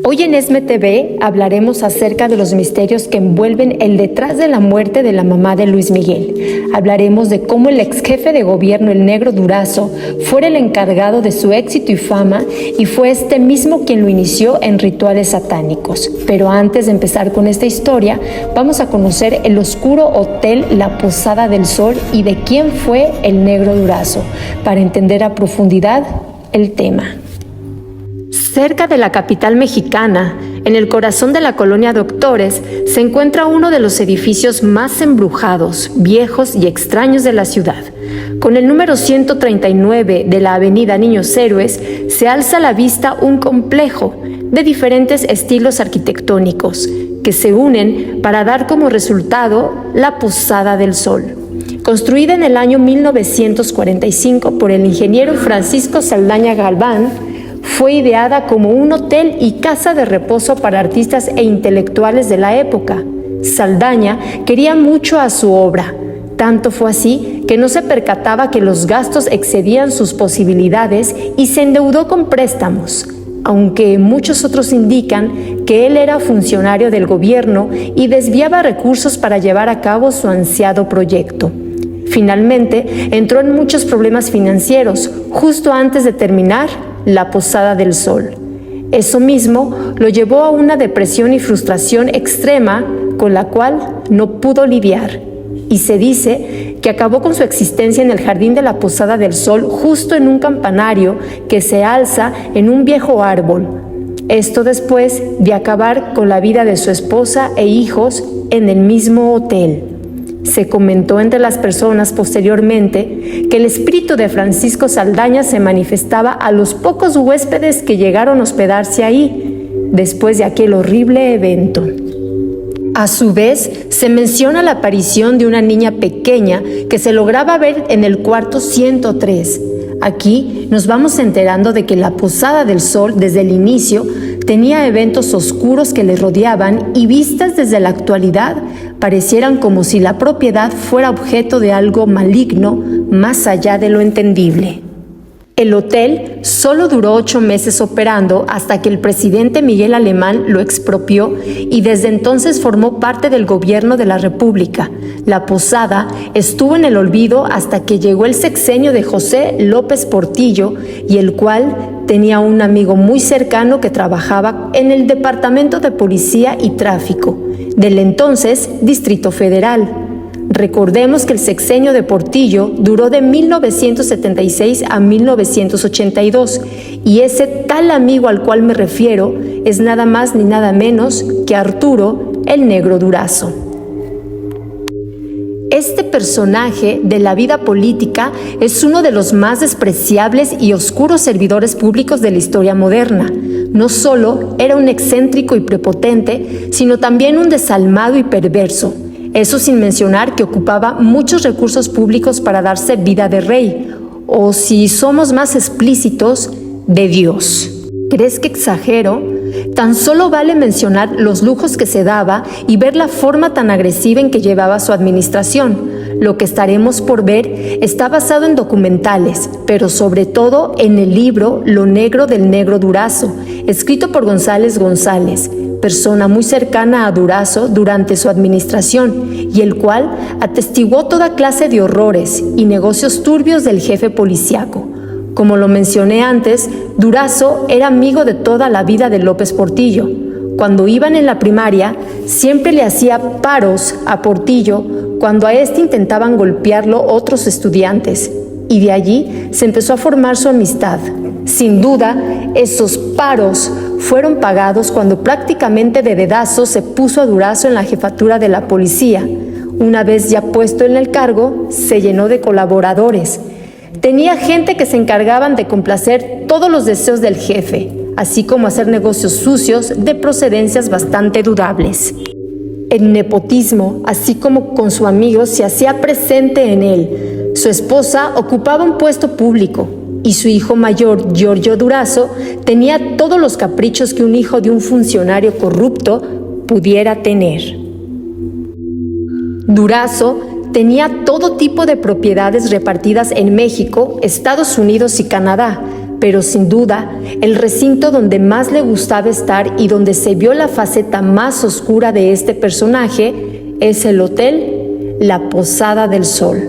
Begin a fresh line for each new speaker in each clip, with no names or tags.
Hoy en ESME TV hablaremos acerca de los misterios que envuelven el detrás de la muerte de la mamá de Luis Miguel. Hablaremos de cómo el ex jefe de gobierno, el Negro Durazo, fuera el encargado de su éxito y fama y fue este mismo quien lo inició en rituales satánicos. Pero antes de empezar con esta historia, vamos a conocer el oscuro hotel La Posada del Sol y de quién fue el Negro Durazo, para entender a profundidad el tema. Cerca de la capital mexicana, en el corazón de la colonia Doctores, se encuentra uno de los edificios más embrujados, viejos y extraños de la ciudad. Con el número 139 de la avenida Niños Héroes, se alza a la vista un complejo de diferentes estilos arquitectónicos que se unen para dar como resultado la Posada del Sol. Construida en el año 1945 por el ingeniero Francisco Saldaña Galván, fue ideada como un hotel y casa de reposo para artistas e intelectuales de la época. Saldaña quería mucho a su obra, tanto fue así que no se percataba que los gastos excedían sus posibilidades y se endeudó con préstamos, aunque muchos otros indican que él era funcionario del gobierno y desviaba recursos para llevar a cabo su ansiado proyecto. Finalmente, entró en muchos problemas financieros justo antes de terminar la Posada del Sol. Eso mismo lo llevó a una depresión y frustración extrema con la cual no pudo lidiar. Y se dice que acabó con su existencia en el jardín de la Posada del Sol, justo en un campanario que se alza en un viejo árbol. Esto después de acabar con la vida de su esposa e hijos en el mismo hotel. Se comentó entre las personas posteriormente que el espíritu de Francisco Saldaña se manifestaba a los pocos huéspedes que llegaron a hospedarse ahí después de aquel horrible evento. A su vez, se menciona la aparición de una niña pequeña que se lograba ver en el cuarto 103. Aquí nos vamos enterando de que la Posada del Sol, desde el inicio, tenía eventos oscuros que le rodeaban y vistas desde la actualidad parecieran como si la propiedad fuera objeto de algo maligno más allá de lo entendible. El hotel solo duró 8 meses operando hasta que el presidente Miguel Alemán lo expropió y desde entonces formó parte del gobierno de la República. La posada estuvo en el olvido hasta que llegó el sexenio de José López Portillo, y el cual tenía un amigo muy cercano que trabajaba en el Departamento de Policía y Tráfico del entonces Distrito Federal. Recordemos que el sexenio de Portillo duró de 1976 a 1982 y ese tal amigo al cual me refiero es nada más ni nada menos que Arturo el Negro Durazo. Este personaje de la vida política es uno de los más despreciables y oscuros servidores públicos de la historia moderna. No solo era un excéntrico y prepotente, sino también un desalmado y perverso. Eso sin mencionar que ocupaba muchos recursos públicos para darse vida de rey, o si somos más explícitos, de Dios. ¿Crees que exagero? Tan solo vale mencionar los lujos que se daba y ver la forma tan agresiva en que llevaba su administración. Lo que estaremos por ver está basado en documentales, pero sobre todo en el libro Lo Negro del Negro Durazo, escrito por González González, persona muy cercana a Durazo durante su administración, y el cual atestiguó toda clase de horrores y negocios turbios del jefe policíaco. Como lo mencioné antes, Durazo era amigo de toda la vida de López Portillo. Cuando iban en la primaria, siempre le hacía paros a Portillo cuando a este intentaban golpearlo otros estudiantes, y de allí se empezó a formar su amistad. Sin duda, esos paros fueron pagados cuando prácticamente de dedazo se puso a Durazo en la jefatura de la policía. Una vez ya puesto en el cargo, se llenó de colaboradores. Tenía gente que se encargaban de complacer todos los deseos del jefe, así como hacer negocios sucios de procedencias bastante dudables. El nepotismo, así como con su amigo, se hacía presente en él. Su esposa ocupaba un puesto público y su hijo mayor, Giorgio Durazo, tenía todos los caprichos que un hijo de un funcionario corrupto pudiera tener. Durazo tenía todo tipo de propiedades repartidas en México, Estados Unidos y Canadá, pero sin duda, el recinto donde más le gustaba estar y donde se vio la faceta más oscura de este personaje es el hotel La Posada del Sol.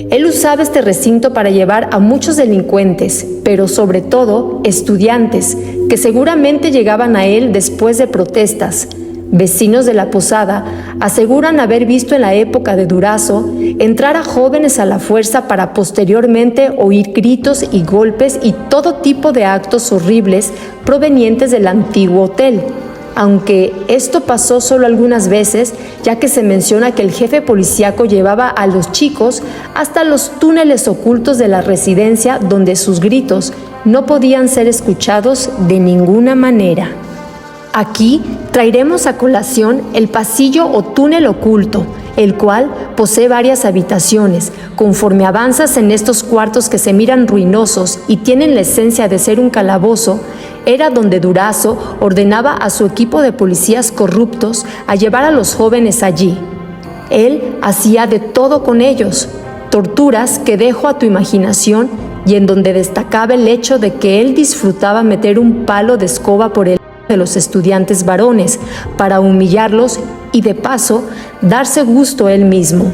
Él usaba este recinto para llevar a muchos delincuentes, pero sobre todo estudiantes, que seguramente llegaban a él después de protestas. Vecinos de la posada aseguran haber visto en la época de Durazo entrar a jóvenes a la fuerza para posteriormente oír gritos y golpes y todo tipo de actos horribles provenientes del antiguo hotel. Aunque esto pasó solo algunas veces, ya que se menciona que el jefe policíaco llevaba a los chicos hasta los túneles ocultos de la residencia donde sus gritos no podían ser escuchados de ninguna manera. Aquí traeremos a colación el pasillo o túnel oculto, el cual posee varias habitaciones. Conforme avanzas en estos cuartos que se miran ruinosos y tienen la esencia de ser un calabozo, era donde Durazo ordenaba a su equipo de policías corruptos a llevar a los jóvenes allí. Él hacía de todo con ellos, torturas que dejo a tu imaginación y en donde destacaba el hecho de que él disfrutaba meter un palo de escoba por el de los estudiantes varones para humillarlos y de paso darse gusto él mismo.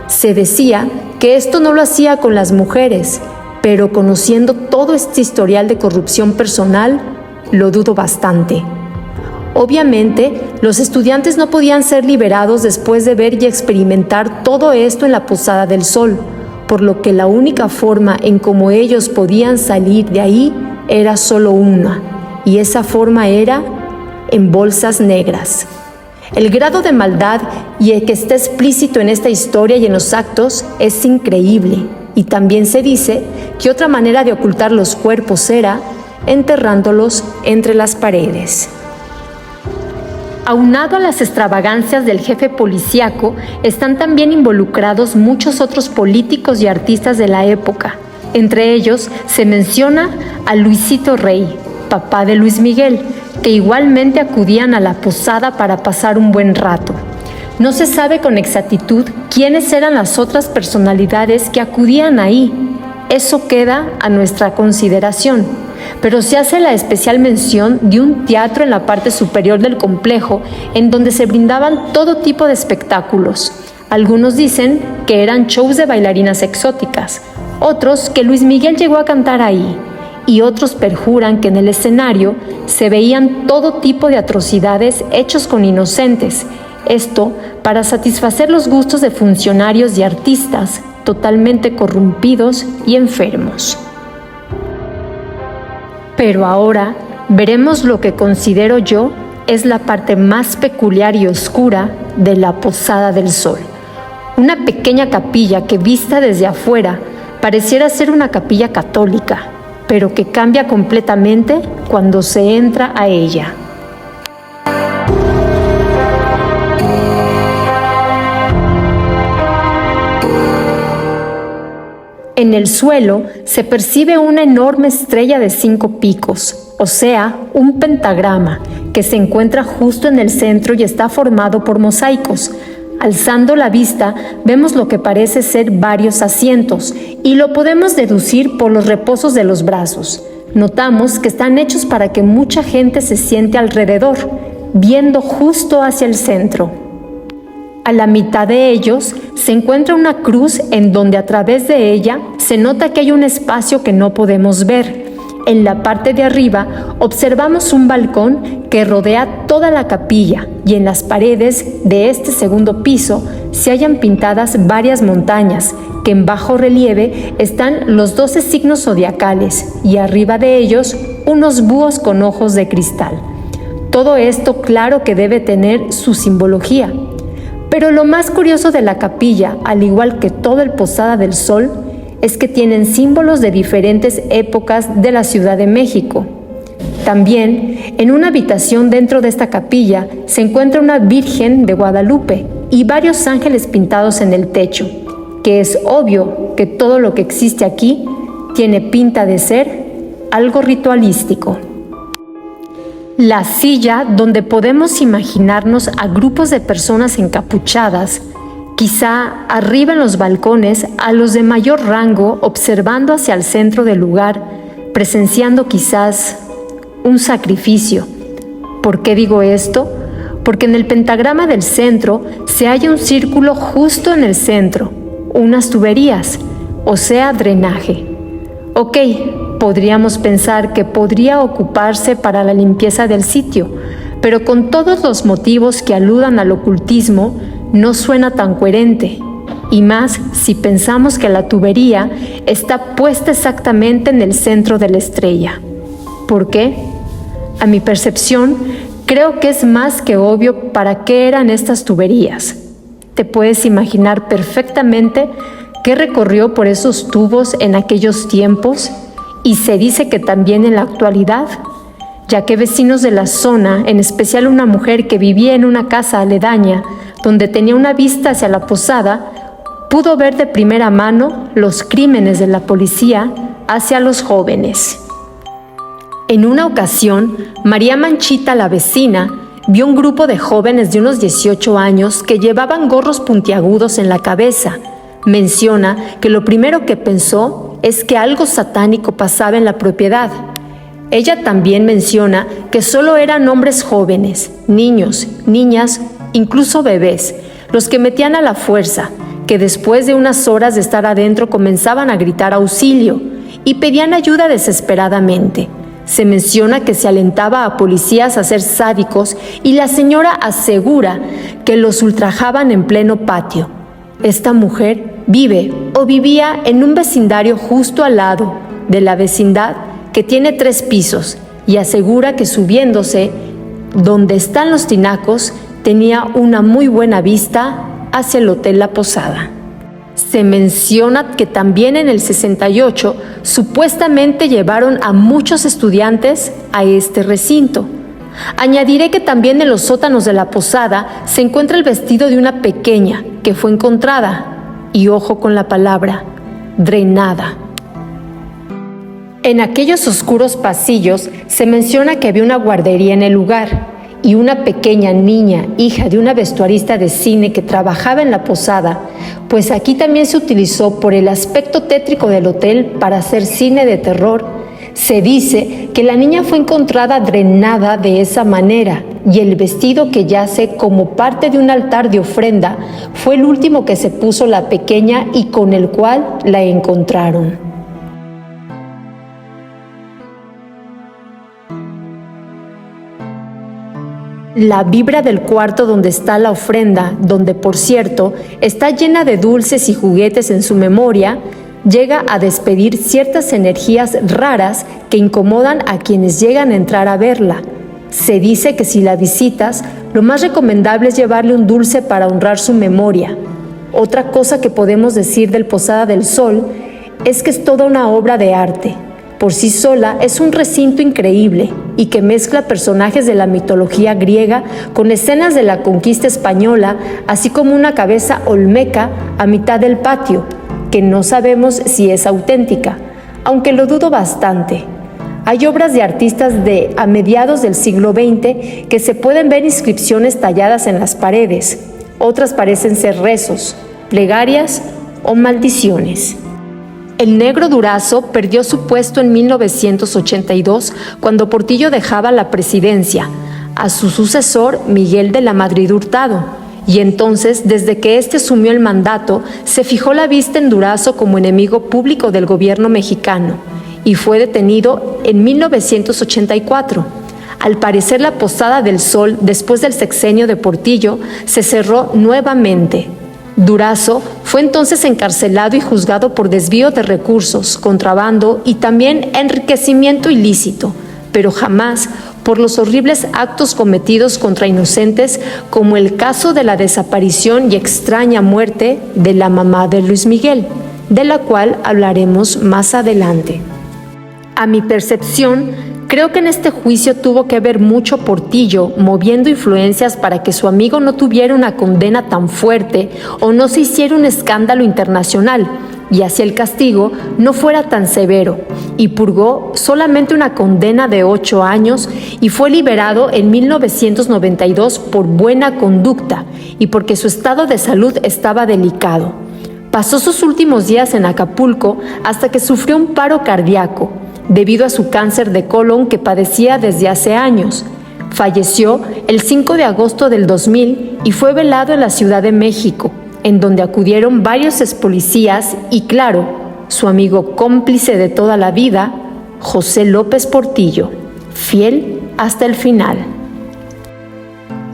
Se decía que esto no lo hacía con las mujeres, pero conociendo todo este historial de corrupción personal, lo dudo bastante. Obviamente, los estudiantes no podían ser liberados después de ver y experimentar todo esto en la Posada del Sol, por lo que la única forma en cómo ellos podían salir de ahí era solo una, y esa forma era en bolsas negras. El grado de maldad y el que está explícito en esta historia y en los actos es increíble, y también se dice que otra manera de ocultar los cuerpos era enterrándolos entre las paredes. Aunado a las extravagancias del jefe policíaco, están también involucrados muchos otros políticos y artistas de la época. Entre ellos se menciona a Luisito Rey, papá de Luis Miguel, que igualmente acudían a la posada para pasar un buen rato. No se sabe con exactitud quiénes eran las otras personalidades que acudían ahí. Eso queda a nuestra consideración, pero se hace la especial mención de un teatro en la parte superior del complejo en donde se brindaban todo tipo de espectáculos. Algunos dicen que eran shows de bailarinas exóticas, otros que Luis Miguel llegó a cantar ahí, y otros perjuran que en el escenario se veían todo tipo de atrocidades hechos con inocentes, esto para satisfacer los gustos de funcionarios y artistas totalmente corrompidos y enfermos. Pero ahora veremos lo que considero yo es la parte más peculiar y oscura de la Posada del Sol. Una pequeña capilla que vista desde afuera pareciera ser una capilla católica, pero que cambia completamente cuando se entra a ella. En el suelo se percibe una enorme estrella de 5 picos, o sea, un pentagrama, que se encuentra justo en el centro y está formado por mosaicos. Alzando la vista, vemos lo que parece ser varios asientos, y lo podemos deducir por los reposos de los brazos. Notamos que están hechos para que mucha gente se siente alrededor, viendo justo hacia el centro. A la mitad de ellos se encuentra una cruz en donde a través de ella se nota que hay un espacio que no podemos ver. En la parte de arriba observamos un balcón que rodea toda la capilla y en las paredes de este segundo piso se hallan pintadas varias montañas que en bajo relieve están los 12 signos zodiacales y arriba de ellos unos búhos con ojos de cristal. Todo esto claro que debe tener su simbología. Pero lo más curioso de la capilla, al igual que todo el Posada del Sol, es que tienen símbolos de diferentes épocas de la Ciudad de México. También, en una habitación dentro de esta capilla, se encuentra una Virgen de Guadalupe y varios ángeles pintados en el techo, que es obvio que todo lo que existe aquí tiene pinta de ser algo ritualístico. La silla donde podemos imaginarnos a grupos de personas encapuchadas, quizá arriba en los balcones a los de mayor rango observando hacia el centro del lugar, presenciando quizás un sacrificio. ¿Por qué digo esto? Porque en el pentagrama del centro se halla un círculo justo en el centro, unas tuberías, o sea, drenaje. Ok, podríamos pensar que podría ocuparse para la limpieza del sitio, pero con todos los motivos que aludan al ocultismo, no suena tan coherente. Y más si pensamos que la tubería está puesta exactamente en el centro de la estrella. ¿Por qué? A mi percepción, creo que es más que obvio para qué eran estas tuberías. Te puedes imaginar perfectamente qué recorrió por esos tubos en aquellos tiempos, y se dice que también en la actualidad, ya que vecinos de la zona, en especial una mujer que vivía en una casa aledaña, donde tenía una vista hacia la posada, pudo ver de primera mano los crímenes de la policía hacia los jóvenes. En una ocasión, María Manchita, la vecina, vio un grupo de jóvenes de unos 18 años que llevaban gorros puntiagudos en la cabeza. Menciona que lo primero que pensó es que algo satánico pasaba en la propiedad. Ella también menciona que solo eran hombres jóvenes, niños, niñas, incluso bebés, los que metían a la fuerza, que después de unas horas de estar adentro comenzaban a gritar auxilio y pedían ayuda desesperadamente. Se menciona que se alentaba a policías a ser sádicos y la señora asegura que los ultrajaban en pleno patio. Esta mujer vive o vivía en un vecindario justo al lado de la vecindad que tiene 3 pisos y asegura que subiéndose donde están los tinacos tenía una muy buena vista hacia el Hotel La Posada. Se menciona que también en el 68 supuestamente llevaron a muchos estudiantes a este recinto. Añadiré que también en los sótanos de la posada se encuentra el vestido de una pequeña que fue encontrada, y ojo con la palabra, drenada. En aquellos oscuros pasillos se menciona que había una guardería en el lugar, y una pequeña niña, hija de una vestuarista de cine que trabajaba en la posada, pues aquí también se utilizó por el aspecto tétrico del hotel para hacer cine de terror. Se dice que la niña fue encontrada drenada de esa manera, y el vestido que yace como parte de un altar de ofrenda fue el último que se puso la pequeña y con el cual la encontraron. La vibra del cuarto donde está la ofrenda, donde por cierto está llena de dulces y juguetes en su memoria, llega a despedir ciertas energías raras que incomodan a quienes llegan a entrar a verla. Se dice que si la visitas, lo más recomendable es llevarle un dulce para honrar su memoria. Otra cosa que podemos decir del Posada del Sol es que es toda una obra de arte. Por sí sola es un recinto increíble y que mezcla personajes de la mitología griega con escenas de la conquista española, así como una cabeza olmeca a mitad del patio, que no sabemos si es auténtica, aunque lo dudo bastante. Hay obras de artistas de a mediados del siglo XX que se pueden ver inscripciones talladas en las paredes. Otras parecen ser rezos, plegarias o maldiciones. El Negro Durazo perdió su puesto en 1982 cuando Portillo dejaba la presidencia a su sucesor Miguel de la Madrid Hurtado, y entonces, desde que éste asumió el mandato, se fijó la vista en Durazo como enemigo público del gobierno mexicano y fue detenido en 1984. Al parecer, la Posada del Sol, después del sexenio de Portillo, se cerró nuevamente. Durazo fue entonces encarcelado y juzgado por desvío de recursos, contrabando y también enriquecimiento ilícito, pero jamás por los horribles actos cometidos contra inocentes, como el caso de la desaparición y extraña muerte de la mamá de Luis Miguel, de la cual hablaremos más adelante. A mi percepción, creo que en este juicio tuvo que ver mucho Portillo moviendo influencias para que su amigo no tuviera una condena tan fuerte o no se hiciera un escándalo internacional y así el castigo no fuera tan severo, y purgó solamente una condena de 8 años y fue liberado en 1992 por buena conducta y porque su estado de salud estaba delicado. Pasó sus últimos días en Acapulco hasta que sufrió un paro cardíaco. debido a su cáncer de colon que padecía desde hace años. Falleció el 5 de agosto del 2000 y fue velado en la Ciudad de México, en donde acudieron varios expolicías y, claro, su amigo cómplice de toda la vida, José López Portillo, fiel hasta el final.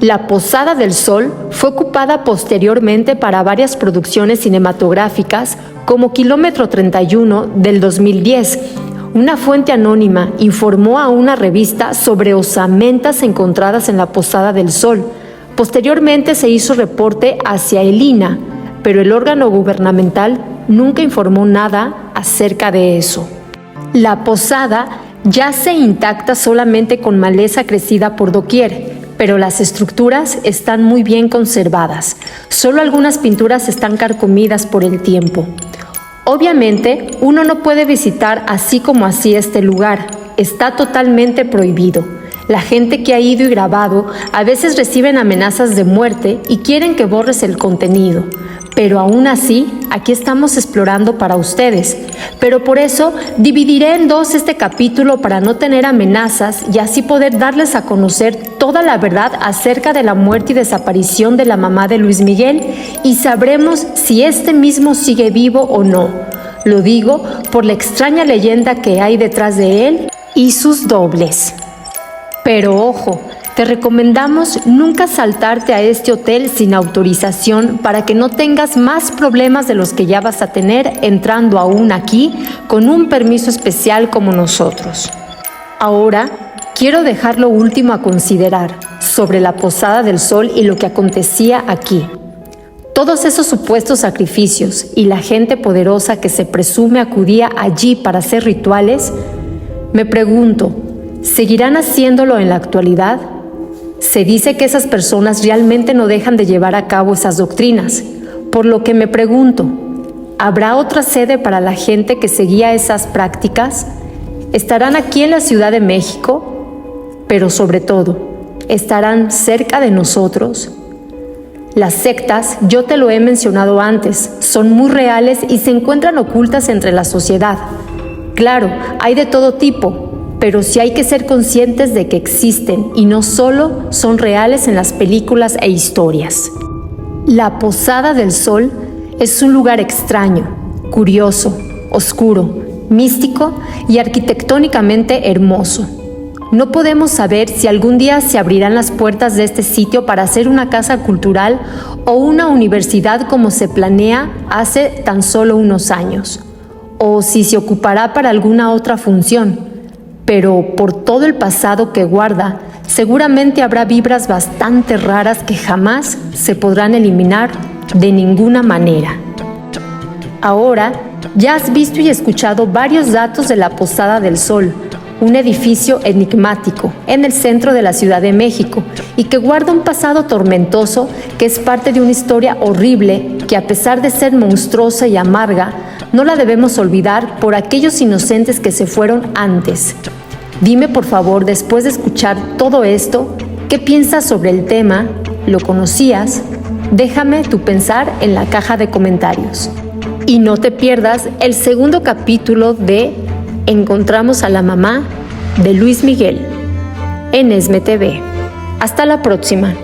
La Posada del Sol fue ocupada posteriormente para varias producciones cinematográficas como Kilómetro 31 del 2010. Una fuente anónima informó a una revista sobre osamentas encontradas en la Posada del Sol. Posteriormente se hizo reporte hacia el INAH, pero el órgano gubernamental nunca informó nada acerca de eso. La posada yace intacta solamente con maleza crecida por doquier, pero las estructuras están muy bien conservadas. Solo algunas pinturas están carcomidas por el tiempo. Obviamente, uno no puede visitar así como así este lugar. Está totalmente prohibido. La gente que ha ido y grabado a veces reciben amenazas de muerte y quieren que borres el contenido. Pero aún así, aquí estamos explorando para ustedes. Pero por eso dividiré en dos este capítulo para no tener amenazas y así poder darles a conocer toda la verdad acerca de la muerte y desaparición de la mamá de Luis Miguel y sabremos si este mismo sigue vivo o no. Lo digo por la extraña leyenda que hay detrás de él y sus dobles. Pero ojo, te recomendamos nunca saltarte a este hotel sin autorización para que no tengas más problemas de los que ya vas a tener entrando aún aquí con un permiso especial como nosotros. Ahora, quiero dejar lo último a considerar sobre la Posada del Sol y lo que acontecía aquí. Todos esos supuestos sacrificios y la gente poderosa que se presume acudía allí para hacer rituales, me pregunto, ¿seguirán haciéndolo en la actualidad? Se dice que esas personas realmente no dejan de llevar a cabo esas doctrinas, por lo que me pregunto, ¿habrá otra sede para la gente que seguía esas prácticas? ¿Estarán aquí en la Ciudad de México? Pero sobre todo, ¿estarán cerca de nosotros? Las sectas, yo te lo he mencionado antes, son muy reales y se encuentran ocultas entre la sociedad. Claro, hay de todo tipo, pero sí hay que ser conscientes de que existen y no solo son reales en las películas e historias. La Posada del Sol es un lugar extraño, curioso, oscuro, místico y arquitectónicamente hermoso. No podemos saber si algún día se abrirán las puertas de este sitio para hacer una casa cultural o una universidad como se planea hace tan solo unos años, o si se ocupará para alguna otra función. Pero por todo el pasado que guarda, seguramente habrá vibras bastante raras que jamás se podrán eliminar de ninguna manera. Ahora, ya has visto y escuchado varios datos de la Posada del Sol, un edificio enigmático en el centro de la Ciudad de México y que guarda un pasado tormentoso que es parte de una historia horrible que, a pesar de ser monstruosa y amarga, no la debemos olvidar por aquellos inocentes que se fueron antes. Dime por favor, después de escuchar todo esto, ¿qué piensas sobre el tema? ¿Lo conocías? Déjame tu pensar en la caja de comentarios. Y no te pierdas el segundo capítulo de Encontramos a la mamá de Luis Miguel en ESME TV. Hasta la próxima.